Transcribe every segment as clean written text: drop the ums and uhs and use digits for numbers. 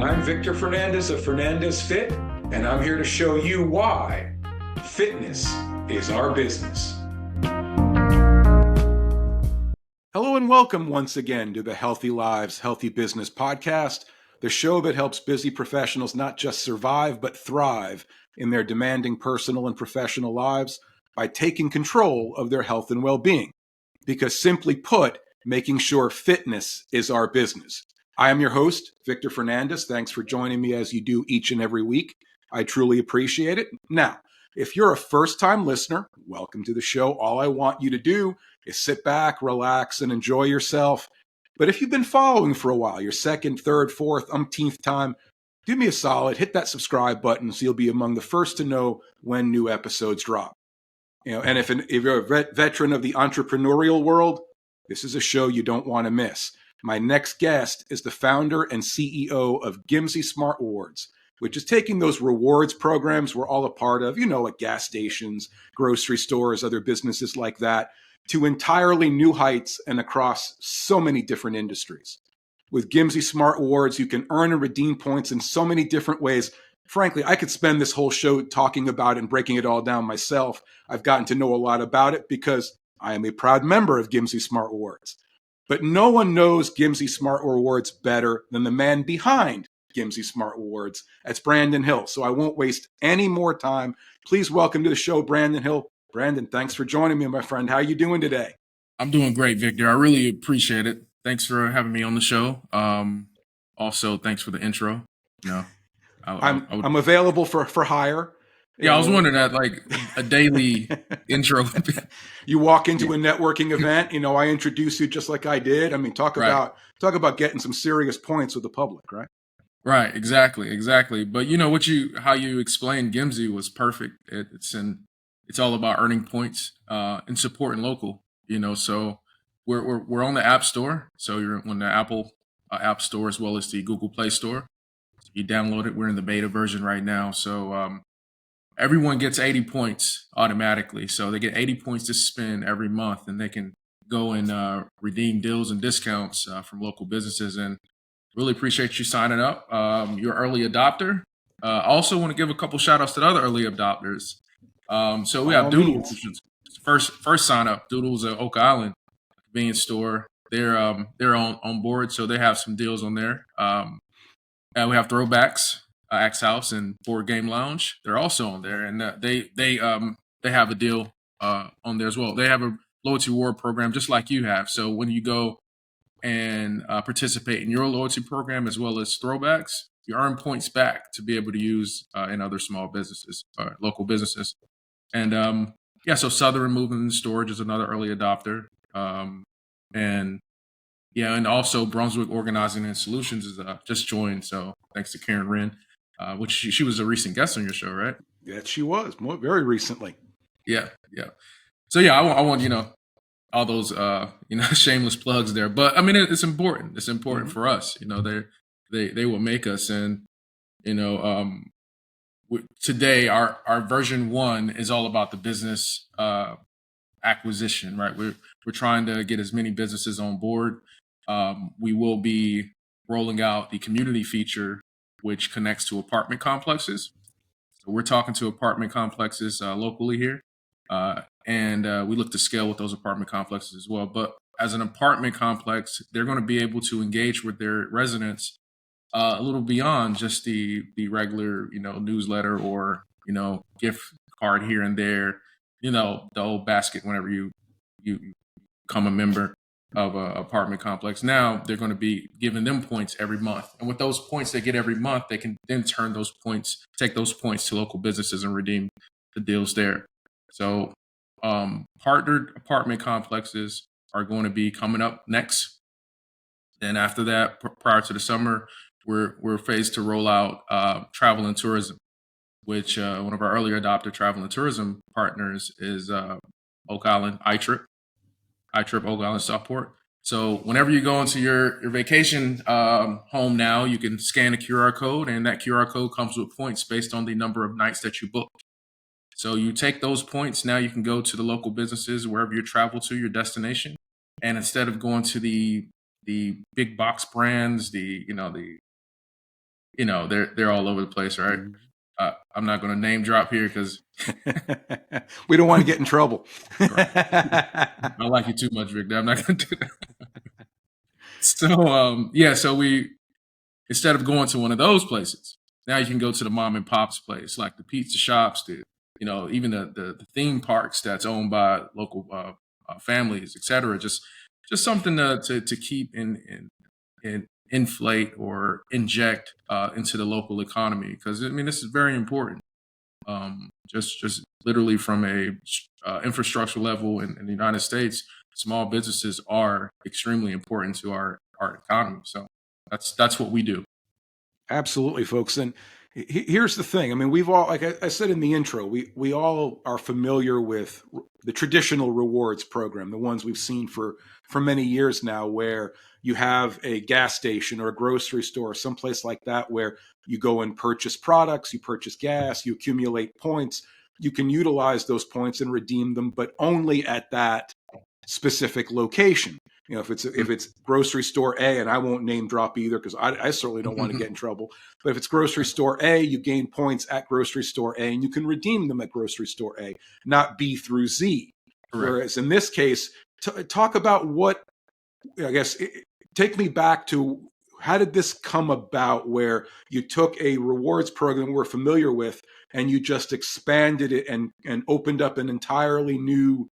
I'm Victor Fernandez of Fernandez Fit, and I'm here to show you why fitness is our business. Hello and welcome once again to the Healthy Lives, Healthy Business podcast, the show that helps busy professionals not just survive, but thrive in their demanding personal and professional lives by taking control of their health and well-being. Because simply put, making sure fitness is our business. I am your host, Victor Fernandez. Thanks for joining me as you do each and every week. I truly appreciate it. Now, if you're a first-time listener, welcome to the show. All I want you to do is sit back, relax, and enjoy yourself. But if you've been following for a while, your second, third, fourth, umpteenth time, do me a solid, hit that subscribe button so you'll be among the first to know when new episodes drop. And if you're a veteran of the entrepreneurial world, this is a show you don't want to miss. My next guest is the founder and CEO of Gimmzi Smart Rewards, which is taking those rewards programs we're all a part of, at gas stations, grocery stores, other businesses like that, to entirely new heights and across so many different industries. With Gimmzi Smart Rewards, you can earn and redeem points in so many different ways. Frankly, I could spend this whole show talking about it and breaking it all down myself. I've gotten to know a lot about it because I am a proud member of Gimmzi Smart Rewards. But no one knows Gimmzi Smart Rewards better than the man behind Gimmzi Smart Rewards. That's Brandon Hill. So I won't waste any more time. Please welcome to the show, Brandon Hill. Brandon, thanks for joining me, my friend. How are you doing today? I'm doing great, Victor. I really appreciate it. Thanks for having me on the show. Also, thanks for the intro. I'm available for hire. Yeah, I was wondering that, like a daily intro. You walk into a networking event, I introduce you just like I did. I mean, talk about getting some serious points with the public, right? Right, exactly. But how you explained Gimmzi was perfect. It's all about earning points and supporting local. So we're on the App Store. So you're on the Apple App Store as well as the Google Play Store. So you download it. We're in the beta version right now. So everyone gets 80 points automatically. So they get 80 points to spend every month, and they can go and redeem deals and discounts from local businesses. And really appreciate you signing up. You're an early adopter. I also want to give a couple shout outs to the other early adopters. So we have Doodles, which is first sign up. Doodles at Oak Island convenience store. They're on board, so they have some deals on there. And we have Throwbacks, Axe House, and Board Game Lounge. They're also on there, and they have a deal on there as well. They have a loyalty reward program just like you have. So when you go and participate in your loyalty program as well as Throwbacks, you earn points back to be able to use in other small businesses, local businesses. And so Southern Movement and Storage is another early adopter. And also Brunswick Organizing and Solutions is just joined. So thanks to Karen Wren, which she was a recent guest on your show, right? Yes, she was very recently. Yeah. So I want all those shameless plugs there, but I mean it's important. It's important for us. They will make us, and today our version 1 is all about the business acquisition, right? We're trying to get as many businesses on board. We will be rolling out the community feature, which connects to apartment complexes. So we're talking to apartment complexes locally here, and we look to scale with those apartment complexes as well. But as an apartment complex, they're going to be able to engage with their residents a little beyond just the regular, newsletter or, gift card here and there, the old basket whenever you become a member of an apartment complex. Now they're going to be giving them points every month. And with those points they get every month, they can then take those points to local businesses and redeem the deals there. So partnered apartment complexes are going to be coming up next. Then after that, prior to the summer, we're phased to roll out travel and tourism, which one of our earlier adopted travel and tourism partners is Oak Island iTrip Oak Island Southport. So whenever you go into your vacation home now, you can scan a QR code, and that QR code comes with points based on the number of nights that you booked. So you take those points, now you can go to the local businesses wherever you travel to your destination, and instead of going to the big box brands, the they're all over the place, right? I'm not going to name drop here because we don't want to get in trouble. I like you too much, Victor. I'm not going to do that. So so we instead of going to one of those places, now you can go to the mom and pop's place, like the pizza shops, even the theme parks that's owned by local families, etc. Just something to keep and inflate or inject into the local economy, because I mean this is very important. Just literally from a infrastructure level in the United States, small businesses are extremely important to our economy. So that's what we do. Absolutely, folks. And here's the thing. I mean, we've all, like I said in the intro, we all are familiar with the traditional rewards program, the ones we've seen for many years now, where you have a gas station or a grocery store, someplace like that, where you go and purchase products, you purchase gas, you accumulate points. You can utilize those points and redeem them, but only at that specific location. If it's grocery store A, and I won't name drop either because I certainly don't want to get in trouble. But if it's grocery store A, you gain points at grocery store A, and you can redeem them at grocery store A, not B through Z. Correct. Whereas in this case, talk about what, I guess, take me back to how did this come about, where you took a rewards program we're familiar with and you just expanded it and opened up an entirely new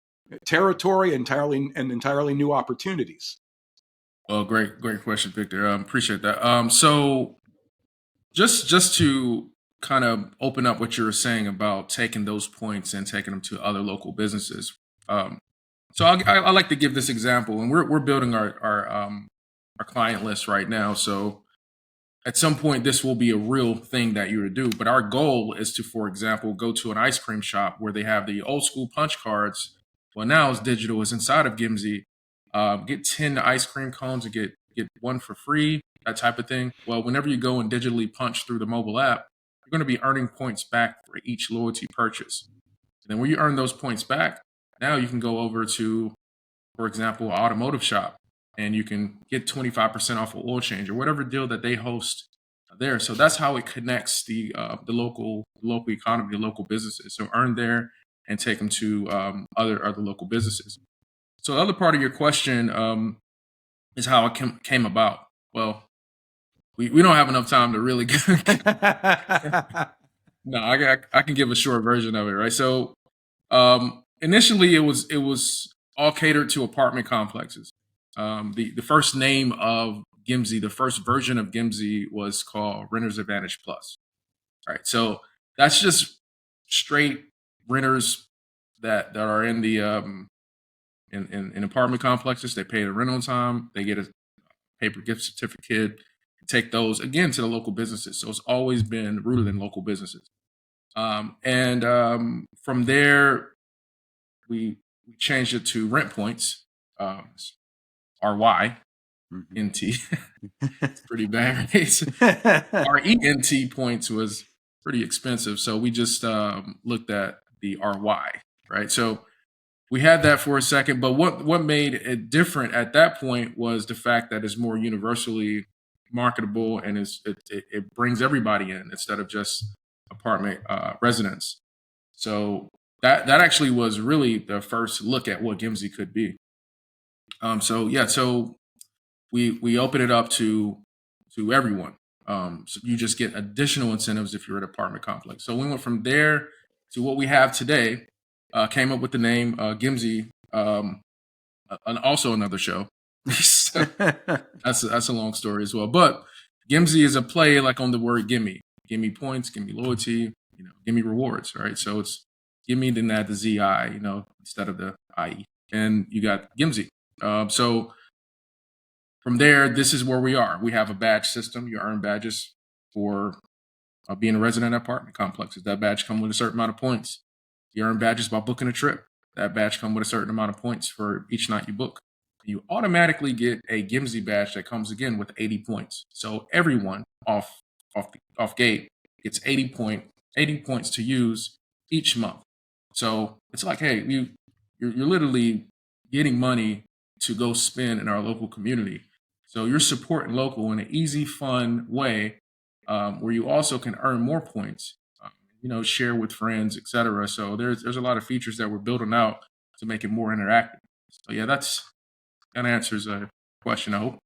territory, entirely new opportunities. Well, great question, Victor. Appreciate that. So just to kind of open up what you were saying about taking those points and taking them to other local businesses. So I like to give this example, and we're building our client list right now. So at some point, this will be a real thing that you would do. But our goal is to, for example, go to an ice cream shop where they have the old school punch cards. Well, now it's digital. It's inside of Gimmzi. Get 10 ice cream cones and get one for free, that type of thing. Well, whenever you go and digitally punch through the mobile app, you're going to be earning points back for each loyalty purchase. And then when you earn those points back, now you can go over to, for example, an automotive shop, and you can get 25% off an oil change or whatever deal that they host there. So that's how it connects the local economy, the local businesses. So earn there and take them to other local businesses. So the other part of your question is how it came about. Well, we don't have enough time to really No, I can give a short version of it, right? So initially it was all catered to apartment complexes. The first name of Gimmzi, the first version of Gimmzi, was called Renters Advantage Plus. Right. So that's just straight renters that are in the in apartment complexes. They pay the rent on time. They get a paper gift certificate. Take those again to the local businesses. So it's always been rooted in local businesses. And from there, we changed it to rent points. RY. NT. It's pretty bad. Our ENT points was pretty expensive, so we just looked at the RY, right? So we had that for a second, but what made it different at that point was the fact that it's more universally marketable, and it brings everybody in instead of just apartment residents. So that actually was really the first look at what Gimmzi could be. So we open it up to everyone. So you just get additional incentives if you're at an apartment complex. So we went from there to what we have today. Came up with the name Gimmzi, and also another show. So that's a long story as well. But Gimmzi is a play like on the word gimme. Gimme points, gimme loyalty, gimme rewards, right? So it's gimme, then add the ZI, instead of the IE. And you got Gimmzi. So from there, this is where we are. We have a badge system. You earn badges for being a resident at apartment complexes. That badge comes with a certain amount of points. You earn badges by booking a trip. That badge comes with a certain amount of points for each night you book. You automatically get a Gimmzi badge that comes again with 80 points. So everyone off gate gets 80 points to use each month. So it's like, hey, you're literally getting money to go spend in our local community. So you're supporting local in an easy, fun way where you also can earn more points, share with friends, etc. So there's a lot of features that we're building out to make it more interactive. So yeah, that answers a question, I hope.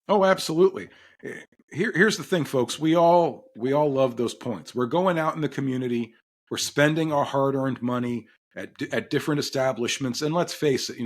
Oh, absolutely. Here's the thing, folks. We all love those points. We're going out in the community. We're spending our hard-earned money at different establishments. And let's face it,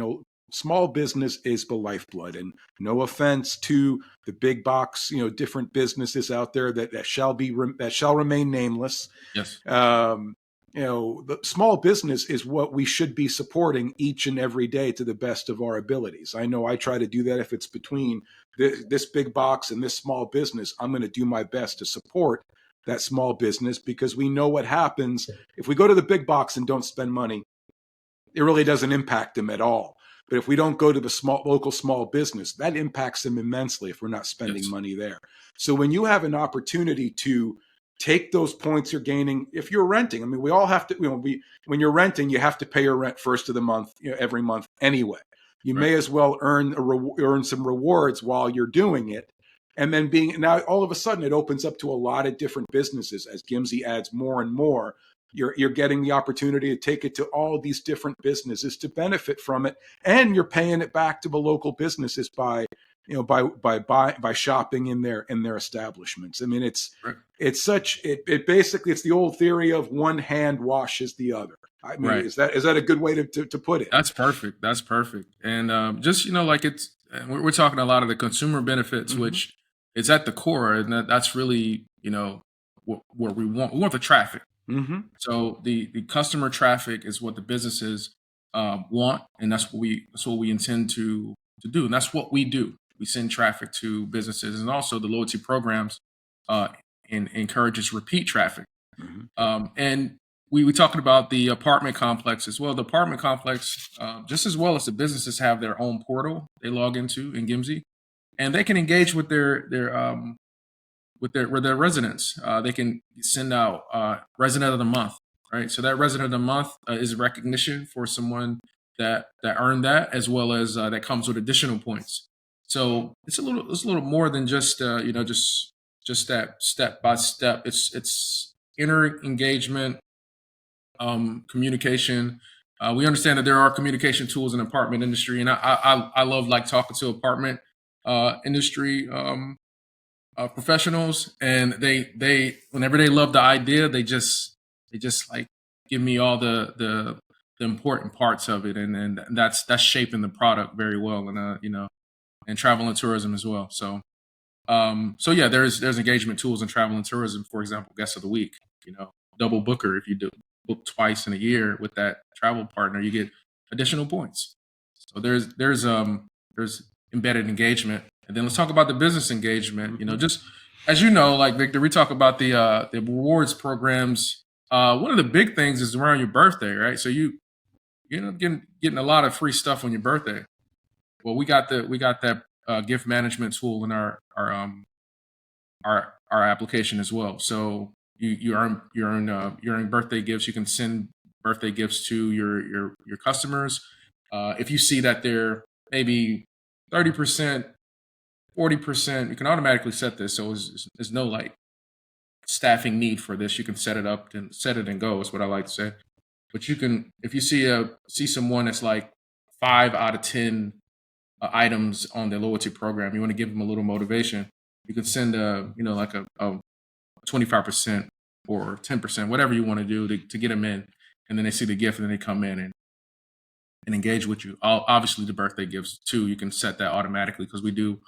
small business is the lifeblood. And no offense to the big box, different businesses out there that shall remain nameless. Yes. The small business is what we should be supporting each and every day to the best of our abilities. I know I try to do that. If it's between this big box and this small business, I'm going to do my best to support that small business, because we know what happens if we go to the big box and don't spend money. It really doesn't impact them at all. But if we don't go to the local small business, that impacts them immensely if we're not spending Yes. money there. So when you have an opportunity to take those points you're gaining, if you're renting, I mean, we all have to, when you're renting, you have to pay your rent first of the month, every month anyway. You Right. may as well earn some rewards while you're doing it. And then now all of a sudden it opens up to a lot of different businesses as Gimmzi adds more and more. You're getting the opportunity to take it to all these different businesses to benefit from it, and you're paying it back to the local businesses by shopping in their establishments. I mean, it's basically it's the old theory of one hand washes the other. I mean, Right. is that a good way to put it? That's perfect. That's perfect. And just like we're talking a lot of the consumer benefits, Mm-hmm. which is at the core, and that's really what we want. We want the traffic. Mm-hmm. So the customer traffic is what the businesses want, and that's what we intend to do, and that's what we do. We send traffic to businesses, and also the loyalty programs encourages repeat traffic. Mm-hmm. And we talking about the apartment complex as well. The apartment complex, just as well as the businesses, have their own portal they log into in Gimmzi, and they can engage with their residents. They can send out resident of the month, right? So that resident of the month is recognition for someone that earned that, as well as that comes with additional points. So it's a little more than just just that step by step. It's inner engagement, communication. We understand that there are communication tools in the apartment industry, and I love like talking to apartment industry professionals, and they whenever they love the idea, they just like give me all the important parts of it, and that's shaping the product very well, and and travel and tourism as well. So yeah, there's engagement tools in travel and tourism. For example, guest of the week, double booker. If you do book twice in a year with that travel partner, you get additional points. So there's embedded engagement. And then let's talk about the business engagement. Just as you know, like Victor, we talk about the rewards programs. One of the big things is around your birthday, right? So getting a lot of free stuff on your birthday. Well, we got that gift management tool in our application as well. So you earn birthday gifts. You can send birthday gifts to your customers. If you see that they're maybe 30%, 40%, you can automatically set this. So there's no like staffing need for this. You can set it up and set it and go is what I like to say. But you can, if you see someone that's like 5 out of 10 items on their loyalty program, you want to give them a little motivation. You can send like a 25% or 10%, whatever you want to do to get them in, and then they see the gift and then they come in and engage with you. Obviously, the birthday gifts too. You can set that automatically because we do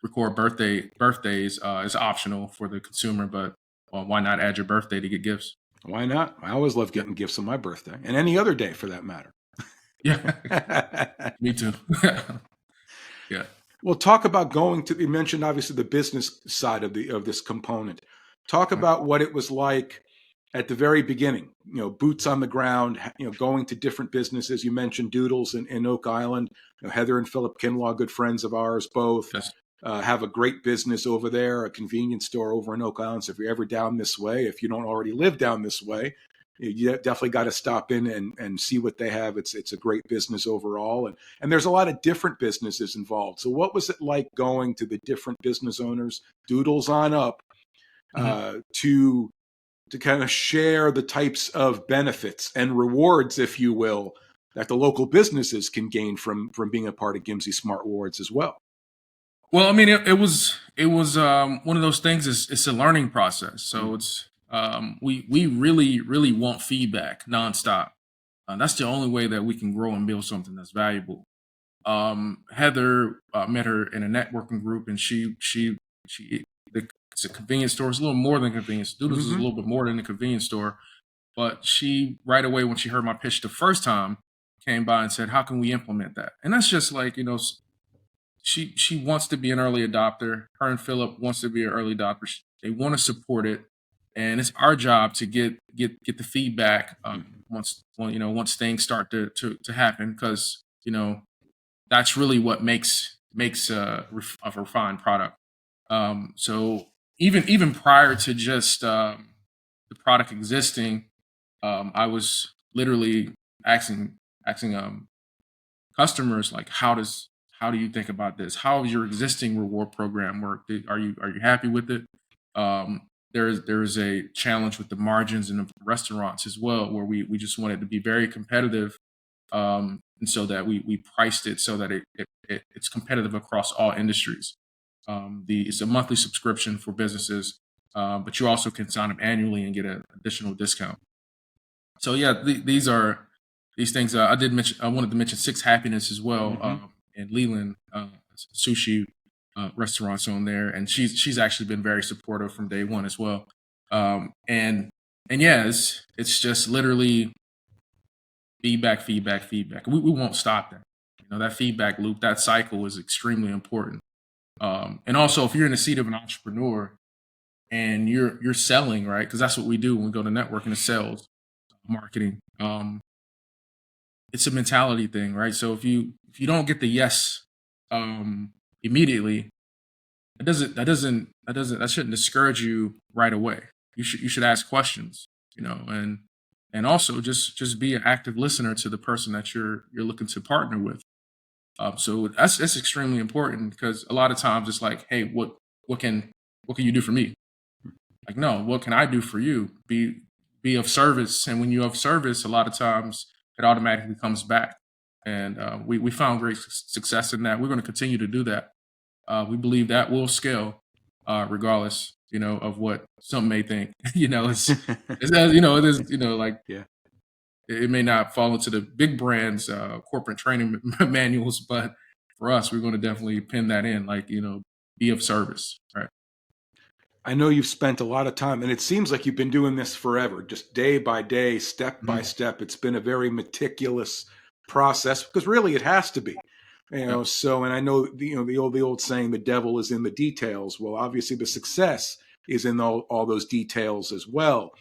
record birthdays. It's optional for the consumer, but why not add your birthday to get gifts? Why not? I always love getting gifts on my birthday and any other day for that matter. Yeah, me too. Yeah. Well, talk about you mentioned obviously the business side of this component. Talk about what it was like at the very beginning, boots on the ground, going to different businesses. You mentioned Doodles in Oak Island. Heather and Philip Kinlaw, good friends of ours, both Yes. have a great business over there, a convenience store over in Oak Island. So if you're ever down this way, if you don't already live down this way, you definitely got to stop in and see what they have. It's a great business overall. And there's a lot of different businesses involved. So what was it like going to the different business owners, Doodles on up, to kind of share the types of benefits and rewards, if you will, that the local businesses can gain from being a part of Gimmzi Smart Rewards as well. Well, I mean, it was one of those things. It's a learning process. So it's we really want feedback nonstop. That's the only way that we can grow and build something that's valuable. Heather met her in a networking group, and it's a convenience store. It's a little more than a convenience. Doodles is a little bit more than a convenience store. But she right away, when she heard my pitch the first time, came by and said, "How can we implement that?" And that's just like, she wants to be an early adopter. Her and Philip wants to be an early adopter. They want to support it, and it's our job to get the feedback once things start to happen, because that's really what makes a refined product. So even prior to just the product existing, I was literally asking customers, like, how do you think about this? How does your existing reward program work? Are you happy with it? There's a challenge with the margins in the restaurants as well, where we just wanted to be very competitive, and so that we priced it so that it's competitive across all industries. It's a monthly subscription for businesses, but you also can sign up annually and get an additional discount. So yeah, these things. I did mention. I wanted to mention Six Happiness as well, in Leland, sushi restaurants on there, and she's actually been very supportive from day one as well. And yeah, it's just literally feedback. We won't stop that. That feedback loop, that cycle is extremely important. And also, if you're in the seat of an entrepreneur and you're selling, right? Because that's what we do when we go to networking, is sales, marketing. It's a mentality thing, right? So if you don't get the yes immediately, that shouldn't discourage you right away. You should ask questions, and also just be an active listener to the person that you're looking to partner with. So that's extremely important, because a lot of times it's like, hey, what can you do for me? Like, no, what can I do for you? Be of service, and when you're of service, a lot of times it automatically comes back. And we found great success in that. We're going to continue to do that. We believe that will scale, regardless, of what some may think. Yeah. It may not fall into the big brands corporate training manuals, but for us, we're going to definitely pin that in, like, be of service, right? I know you've spent a lot of time, and it seems like you've been doing this forever, just day by day, step by step. It's been a very meticulous process, because really it has to be. So, and I know the old saying, the devil is in the details. Well, obviously the success is in all those details as well.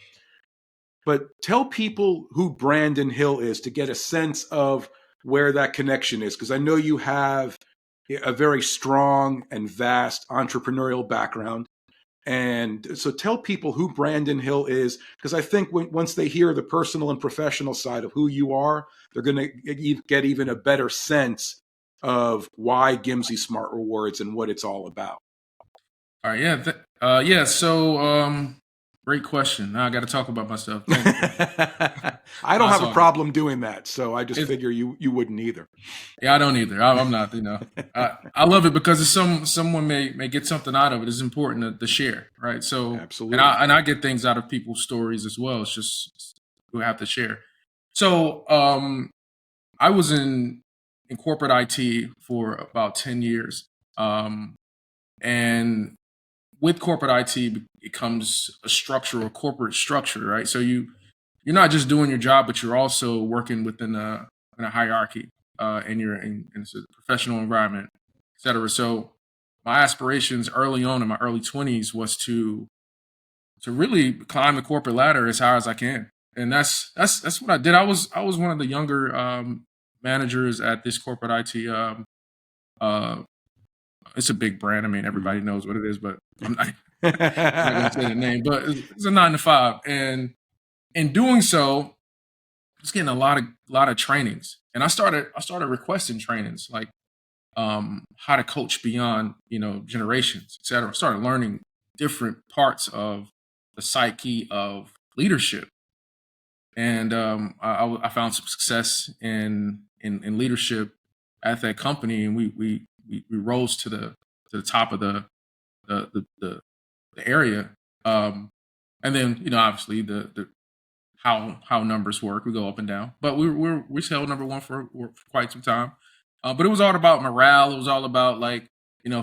But tell people who Brandon Hill is, to get a sense of where that connection is, because I know you have a very strong and vast entrepreneurial background. And so tell people who Brandon Hill is, because I think once they hear the personal and professional side of who you are, they're going to get even a better sense of why Gimmzi Smart Rewards and what it's all about. All right, yeah. So, great question. Now I got to talk about myself. Thank you. I don't have a problem doing that, so I just figure you wouldn't either. Yeah, I don't either. I'm not. I love it because someone may get something out of it. It's important to share, right? So, absolutely, and I get things out of people's stories as well. It's just we have to share. So, I was in corporate IT for about 10 years, and with corporate IT, it comes a structure, or corporate structure, right? So you're not just doing your job, but you're also working within a hierarchy, and you're in a professional environment, et cetera. So my aspirations early on in my early 20s was to really climb the corporate ladder as high as I can, and that's what I did. I was one of the younger managers at this corporate IT. It's a big brand. I mean, everybody knows what it is, but I'm not going to say the name. But it's a 9 to 5, and in doing so, I was getting a lot of trainings, and I started requesting trainings, like how to coach beyond generations, etc. I started learning different parts of the psyche of leadership. And I found some success in leadership at that company, and we rose to the top of the area. And then obviously the how numbers work, we go up and down, but we held number one for quite some time. But it was all about morale. It was all about like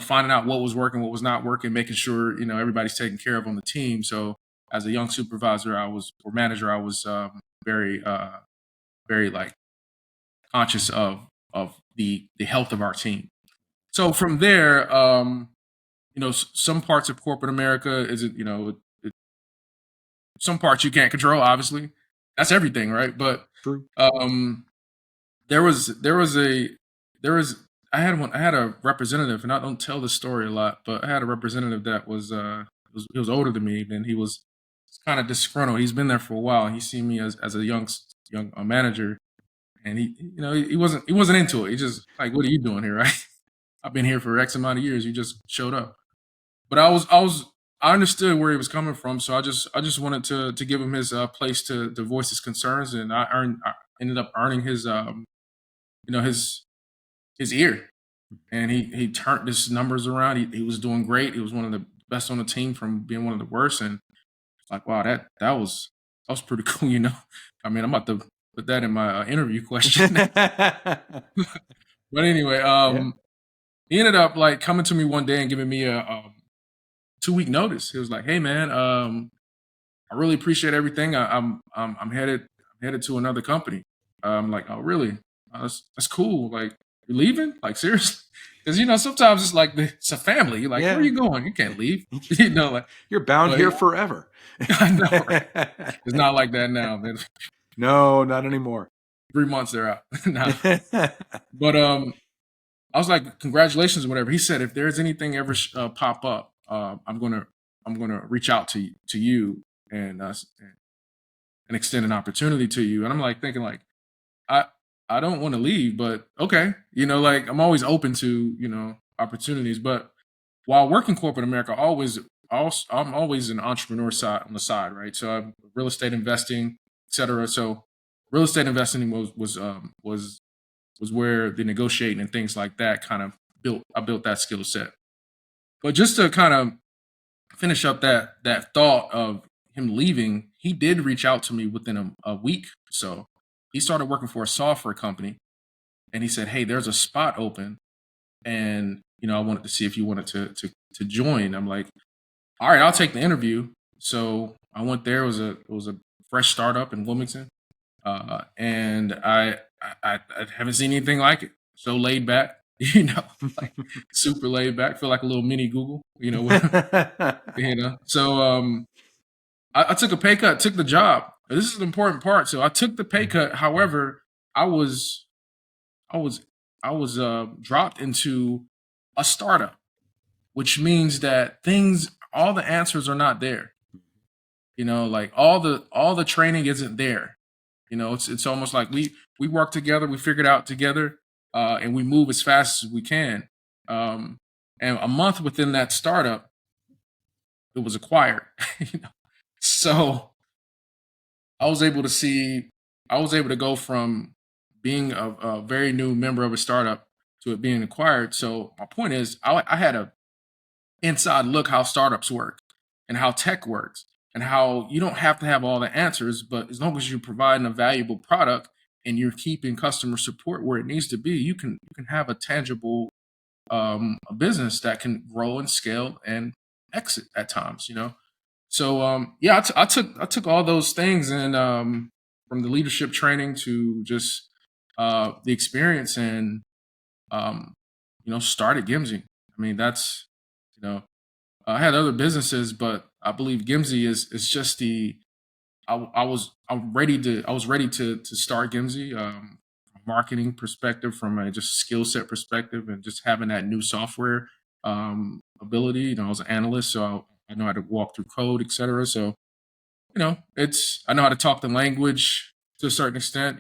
finding out what was working, what was not working, making sure everybody's taken care of on the team. So as a young supervisor, or manager, I was very very like conscious of the health of our team. So from there, some parts of corporate America isn't, some parts you can't control, obviously. That's everything, right? But True. there was I had a representative, and I don't tell this story a lot, but I had a representative that he was older than me, and he was kind of disgruntled. He's been there for a while, and he seen me as a young manager, and he wasn't into it. He just like, what are you doing here, right? I've been here for X amount of years. You just showed up. But I understood where he was coming from, so I just wanted to give him his place to voice his concerns, and I ended up earning his his ear, and he turned his numbers around. He was doing great. He was one of the best on the team from being one of the worst, and like, wow, that was pretty cool, I mean, I'm about to put that in my interview question. But anyway, Yeah. he ended up like coming to me one day and giving me a 2-week notice. He was like, "Hey, man, I really appreciate everything. I'm headed to another company." I'm like, "Oh, really? Oh, that's cool. Like, you're leaving? Like, seriously?" Because sometimes it's like it's a family. You're like, Yeah. "Where are you going? You can't leave." Like, You're bound but here forever. I know, right? It's not like that now, man. No, not anymore. 3 months they're out. Nah. But I was like, "Congratulations," or whatever. He said, "If there's anything ever pop up, I'm gonna reach out to you and extend an opportunity to you." And I'm like thinking like, I I don't want to leave, but okay, like I'm always open to opportunities. But while working corporate America, I'm always an entrepreneur side on the side, right? So I'm real estate investing, etc. So real estate investing was where the negotiating and things like that kind of I built that skill set. But just to kind of finish up that thought of him leaving, he did reach out to me within a week. So he started working for a software company, and he said, "Hey, there's a spot open, and I wanted to see if you wanted to join." I'm like, "All right, I'll take the interview." So I went there. It was a fresh startup in Wilmington, and I haven't seen anything like it. So laid back, like super laid back. Feel like a little mini Google, So I took a pay cut, took the job. This is an important part. So I took the pay cut. However, I was I was I was dropped into a startup, which means that all the answers are not there. Like all the training isn't there. It's almost like we work together, we figure it out together, and we move as fast as we can. And a month within that startup, it was acquired. So I was able to go from being a very new member of a startup to it being acquired. So my point is, I had a inside look how startups work and how tech works and how you don't have to have all the answers, but as long as you're providing a valuable product and you're keeping customer support where it needs to be, you can have a tangible a business that can grow and scale and exit at times. So yeah, I took all those things, and from the leadership training to just the experience, and started Gimmzi. I mean, that's I had other businesses, but I believe Gimmzi is just the I was ready to start Gimmzi, marketing perspective, from a just skill set perspective, and just having that new software ability. I was an analyst, so I know how to walk through code, etc. So it's I know how to talk the language to a certain extent.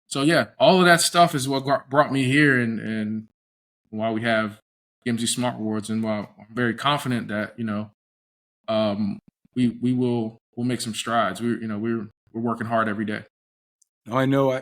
So yeah, all of that stuff is what brought me here, and why we have Gimmzi Smart Rewards, and while I'm very confident that um, we'll make some strides. We're working hard every day. Now, I know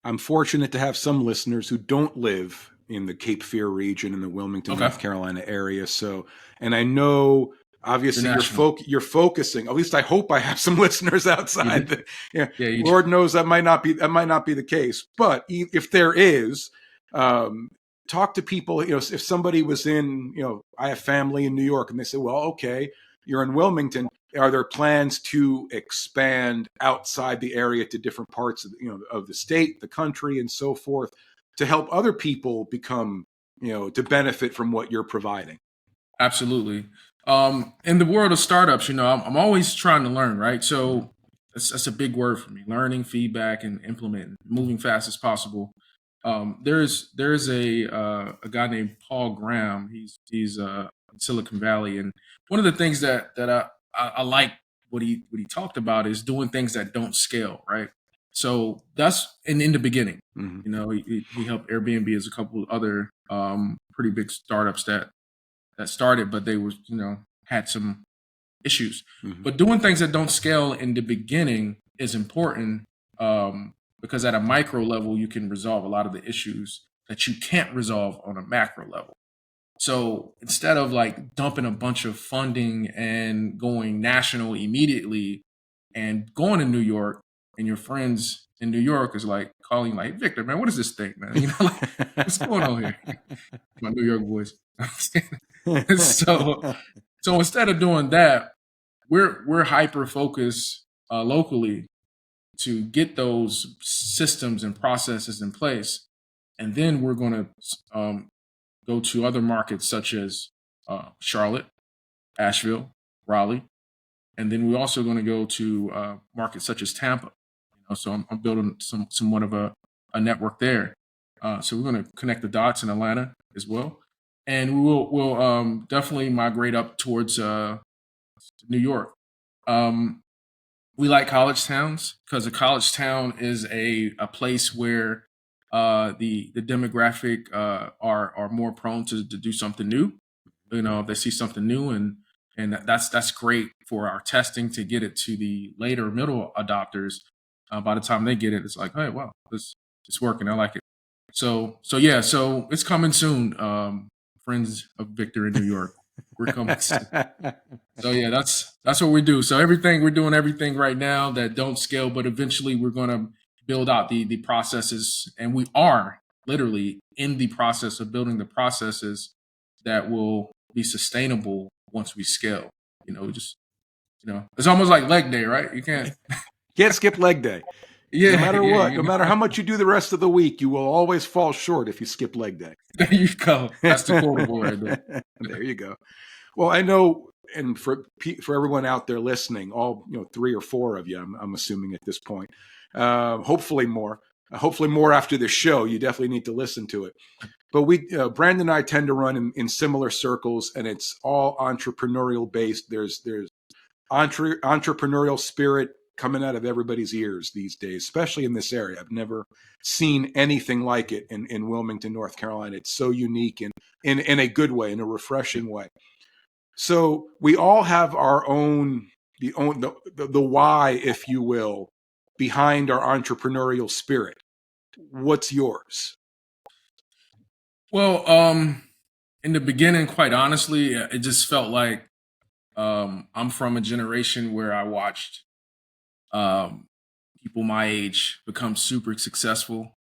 I'm fortunate to have some listeners who don't live in the Cape Fear region in the Wilmington, Okay, North Carolina area. So, and I know obviously international. you're focusing. At least I hope I have some listeners You outside. do. Yeah, Yeah, you do. Lord knows that might not be the case. But if there is, um, talk to people. If somebody was in, I have family in New York, and they say, well, okay, you're in Wilmington. Are there plans to expand outside the area to different parts of the state, the country, and so forth, to help other people become, to benefit from what you're providing? Absolutely. In the world of startups, I'm always trying to learn, right? So that's a big word for me: learning, feedback, and implementing, moving fast as possible. There's a guy named Paul Graham. He's in Silicon Valley, and one of the things that I like what he talked about is doing things that don't scale, right? So that's in the beginning. Mm-hmm. He helped Airbnb as a couple of other pretty big startups that started, but they was had some issues. Mm-hmm. But doing things that don't scale in the beginning is important, because at a micro level you can resolve a lot of the issues that you can't resolve on a macro level. So instead of like dumping a bunch of funding and going national immediately and going to New York, and your friends in New York is like calling like, Victor, man, what is this thing, man? Like, what's going on here? My New York voice. so so instead of doing that, we're hyper focused locally to get those systems and processes in place, and then we're going to go to other markets such as Charlotte, Asheville, Raleigh, and then we're also going to go to markets such as Tampa. So I'm building somewhat of a network there. So we're going to connect the dots in Atlanta as well, and we'll definitely migrate up towards New York. Um, we like college towns because a college town is a place where the demographic are more prone to do something new. If they see something new, and that's great for our testing to get it to the later middle adopters. By the time they get it, it's like, hey, wow, it's working. I like it. So yeah, so it's coming soon. Friends of Victor in New York, we're coming soon. So yeah, that's what we do. So we're doing everything right now that don't scale, but eventually we're going to build out the processes, and we are literally in the process of building the processes that will be sustainable once we scale. Just it's almost like leg day, right? You can't. Can't skip leg day. No Yeah, matter yeah. what, no matter how much you do the rest of the week, you will always fall short if you skip leg day. There you go. That's the quotable right there. There you go. Well, I know, and for everyone out there listening, all three or four of you, I'm assuming at this point, hopefully more after the show. You definitely need to listen to it. But Brandon and I tend to run in similar circles, and it's all entrepreneurial based. There's entrepreneurial spirit coming out of everybody's ears these days, especially in this area. I've never seen anything like it in Wilmington, North Carolina. It's so unique and in a good way, in a refreshing way. So we all have our own the why, if you will, behind our entrepreneurial spirit. What's yours? Well, in the beginning, quite honestly, it just felt like I'm from a generation where I watched um, people my age become super successful.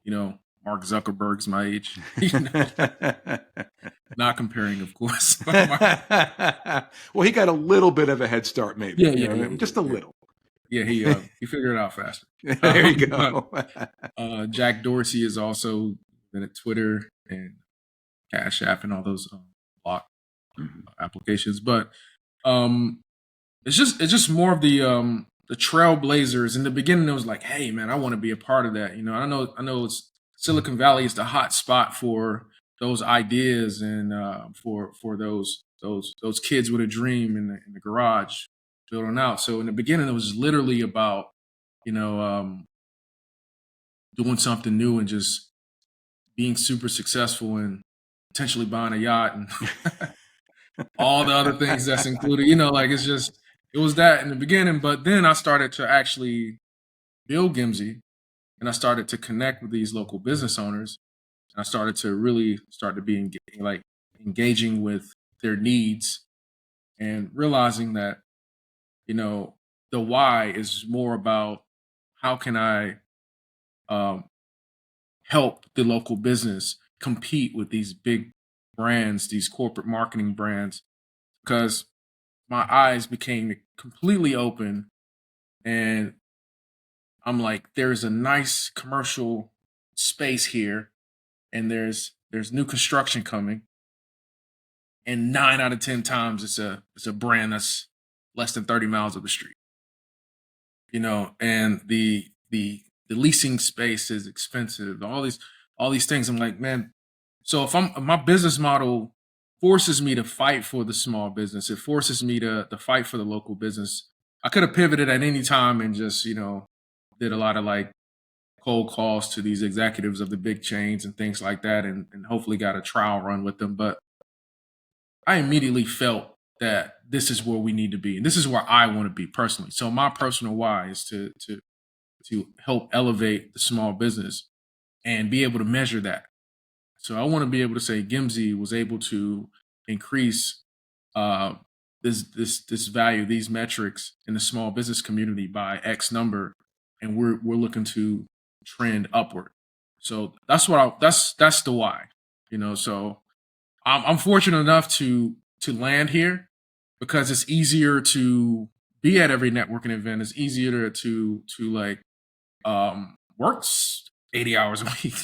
Mark Zuckerberg's my age. Not comparing, of course. Well, he got a little bit of a head start, maybe. Yeah. Just a little. Yeah, he figured it out faster. There you go. Jack Dorsey is also been at Twitter and Cash App and all those block applications, but um, it's just more of the trailblazers. In the beginning, it was like, hey man, I want to be a part of that. I know it's Silicon Valley is the hot spot for those ideas and for those kids with a dream in the garage building out. So in the beginning, it was literally about doing something new and just being super successful. And potentially buying a yacht and all the other things that's included. Like it was that in the beginning. But then I started to actually build Gimmzi, and I started to connect with these local business owners, and I started to really start to be engaging with their needs and realizing that the why is more about how can I um, help the local business compete with these big brands, these corporate marketing brands, because my eyes became completely open, and I'm like, there's a nice commercial space here, and there's new construction coming, and 9 out of 10 times it's a brand that's less than 30 miles up the street. And the leasing space is expensive. All these things. I'm like, man. So if my business model forces me to fight for the small business, it forces me to fight for the local business. I could have pivoted at any time and just did a lot of like cold calls to these executives of the big chains and things like that, and hopefully got a trial run with them. But I immediately felt that this is where we need to be, and this is where I want to be personally. So my personal why is to help elevate the small business and be able to measure that. So I want to be able to say Gimmzi was able to increase uh, this value, these metrics in the small business community by X number, and we're looking to trend upward. So that's the why. So I'm fortunate enough to land here because it's easier to be at every networking event. It's easier to like work 80 hours a week.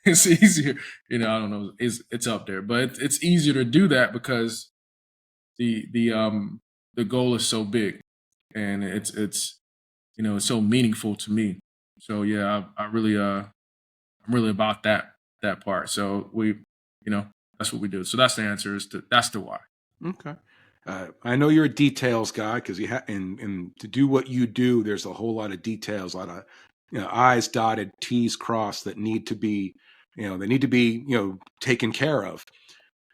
It's easier, I don't know, it's up there, but it's easier to do that because the goal is so big, and it's so meaningful to me. So yeah, I really I'm really about that part. So that's what we do. So that's the answer. That's the why. Okay. I know you're a details guy because you have, and to do what you do, there's a whole lot of details, a lot of I's dotted, T's crossed that need to be, they need to be, taken care of.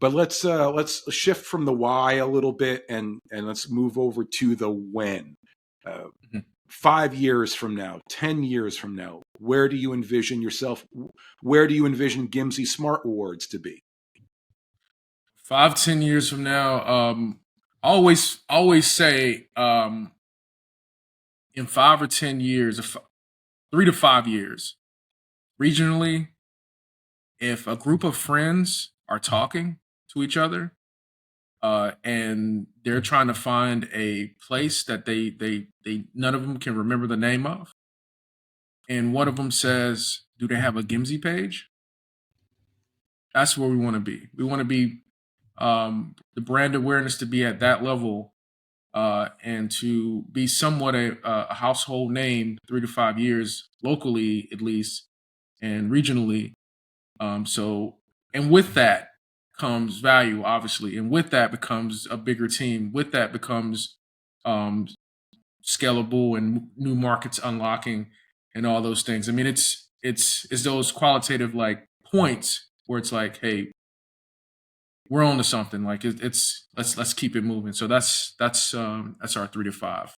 But let's shift from the why a little bit and let's move over to the when. Mhm. 5 years from now, 10 years from now, where do you envision yourself? Where do you envision Gimmzi Smart Awards to be? 5-10 years from now, always say in 5 or 10 years, 3 to 5 years, regionally, if a group of friends are talking to each other, and they're trying to find a place that they none of them can remember the name of, and one of them says, "Do they have a Gimmzi page?" That's where we want to be. We want to be the brand awareness to be at that level, and to be somewhat a household name 3 to 5 years locally, at least, and regionally. And with that comes value, obviously, and with that becomes a bigger team. With that becomes um, scalable and new markets unlocking and all those things. I mean, it's those qualitative like points where it's like, hey, we're on to something. Like it's let's keep it moving. So that's our 3 to 5.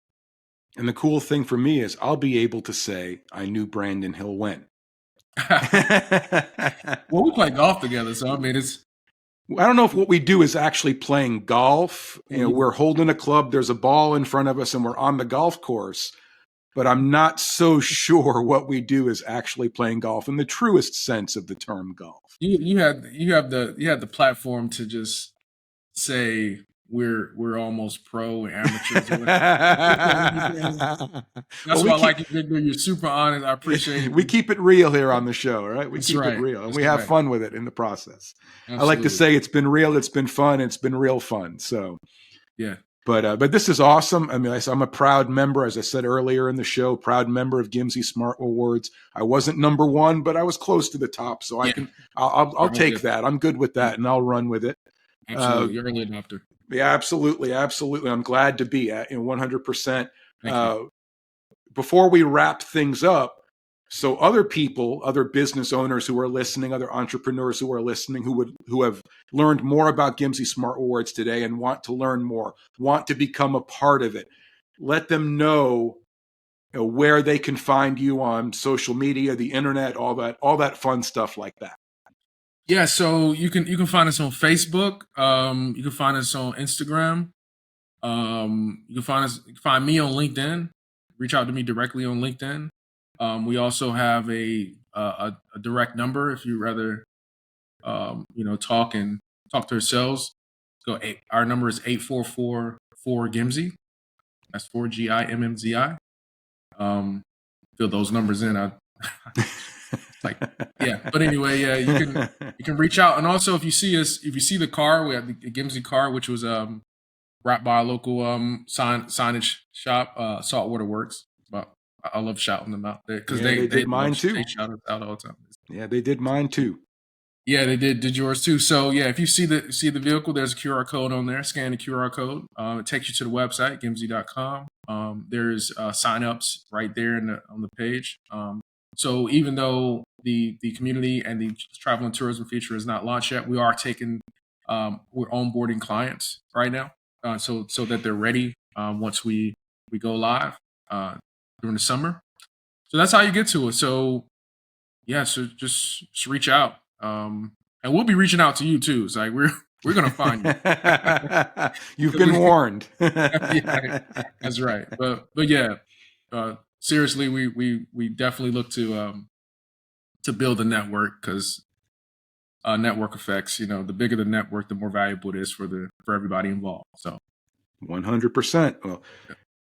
And the cool thing for me is I'll be able to say I knew Brandon Hill when. Well, we play golf together, so I mean, it's I don't know if what we do is actually playing golf. We're holding a club, there's a ball in front of us, and we're on the golf course. But I'm not so sure what we do is actually playing golf in the truest sense of the term golf. you have the platform to just say we're almost pro amateurs. That's why I like you, Victor. You're super honest. I appreciate it. We keep it real here on the show, right? We That's keep right. it real, and That's we have right. fun with it in the process. Absolutely. I like to say it's been real, it's been fun, it's been real fun. So yeah. But this is awesome. I mean, I'm a proud member, as I said earlier in the show, proud member of Gimmzi Smart Awards. I wasn't number one, but I was close to the top, so I'll take that. I'm good with that, and I'll run with it. Absolutely, you're early adopter. Yeah, absolutely. I'm glad to be at 100%. Before we wrap things up, So other people, other business owners who are listening, other entrepreneurs who are listening, who have learned more about Gimmzi Smart Rewards today and want to learn more, want to become a part of it, let them know, where they can find you on social media, the internet, all that fun stuff like that. Yeah, so you can find us on Facebook. You can find us on Instagram. You can find me on LinkedIn. Reach out to me directly on LinkedIn. We also have a direct number if you rather talk to ourselves. Our number is 844-4-GIMZI. That's 4GIMMZI. Fill those numbers in. But anyway, yeah, you can reach out. And also if you see the car, we have the Gimmzi car, which was wrapped by a local signage shop, Saltwater Works. But I love shouting them out there because they did mine too. They shout us out all the time. Yeah, they did mine too. Yeah, they did yours too. So yeah, if you see the vehicle, there's a QR code on there. Scan the QR code. It takes you to the website, gimmzi.com. There's sign-ups right there on the page. So even though the community and the travel and tourism feature is not launched yet, we're onboarding clients right now, so that they're ready once we go live during the summer. So that's how you get to it. So yeah, so just reach out, and we'll be reaching out to you too. It's like we're gonna find you. You've been warned. Yeah, that's right. But yeah, seriously, we definitely look to build a network, because network effects. The bigger the network, the more valuable it is for everybody involved. So, 100%. Well,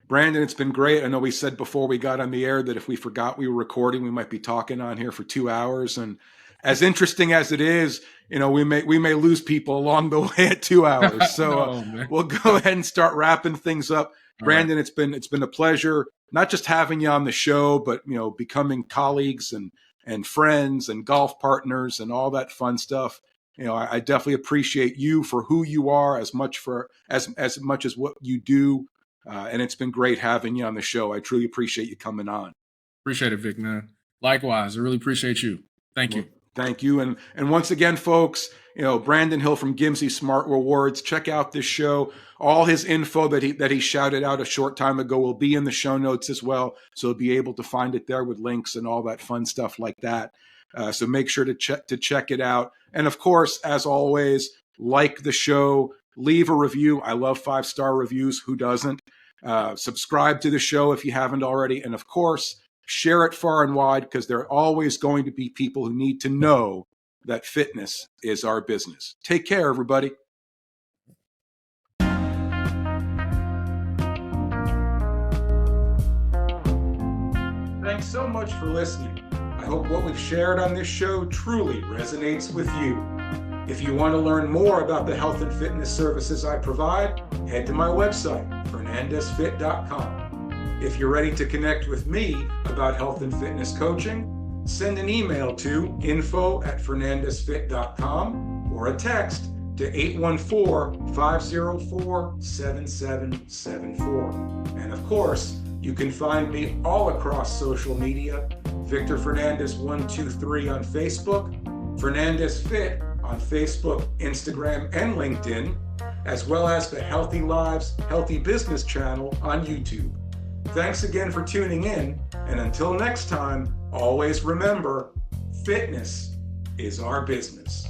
Brandon, it's been great. I know we said before we got on the air that if we forgot we were recording, we might be talking on here for 2 hours. And as interesting as it is, we may lose people along the way at 2 hours. So we'll go ahead and start wrapping things up. Brandon, right. It's been a pleasure, not just having you on the show, but becoming colleagues and friends and golf partners and all that fun stuff. I definitely appreciate you for who you are as much as what you do. And it's been great having you on the show. I truly appreciate you coming on. Appreciate it, Vic, man. Likewise, I really appreciate you. Thank you. Thank you. And once again, folks, Brandon Hill from Gimmzi Smart Rewards, check out this show. All his info that he shouted out a short time ago will be in the show notes as well. So you'll be able to find it there with links and all that fun stuff like that. So make sure to check it out. And of course, as always, like the show, leave a review. I love 5-star reviews. Who doesn't? Subscribe to the show if you haven't already. And of course, share it far and wide, because there are always going to be people who need to know that fitness is our business. Take care, everybody. Thanks so much for listening. I hope what we've shared on this show truly resonates with you. If you want to learn more about the health and fitness services I provide, head to my website, fernandezfit.com. If you're ready to connect with me about health and fitness coaching, send an email to info@fernandezfit.com or a text to 814-504-7774. And of course, you can find me all across social media, Victor Fernandez 123 on Facebook, Fernandez Fit on Facebook, Instagram, and LinkedIn, as well as the Healthy Lives, Healthy Business channel on YouTube. Thanks again for tuning in, and until next time, always remember, fitness is our business.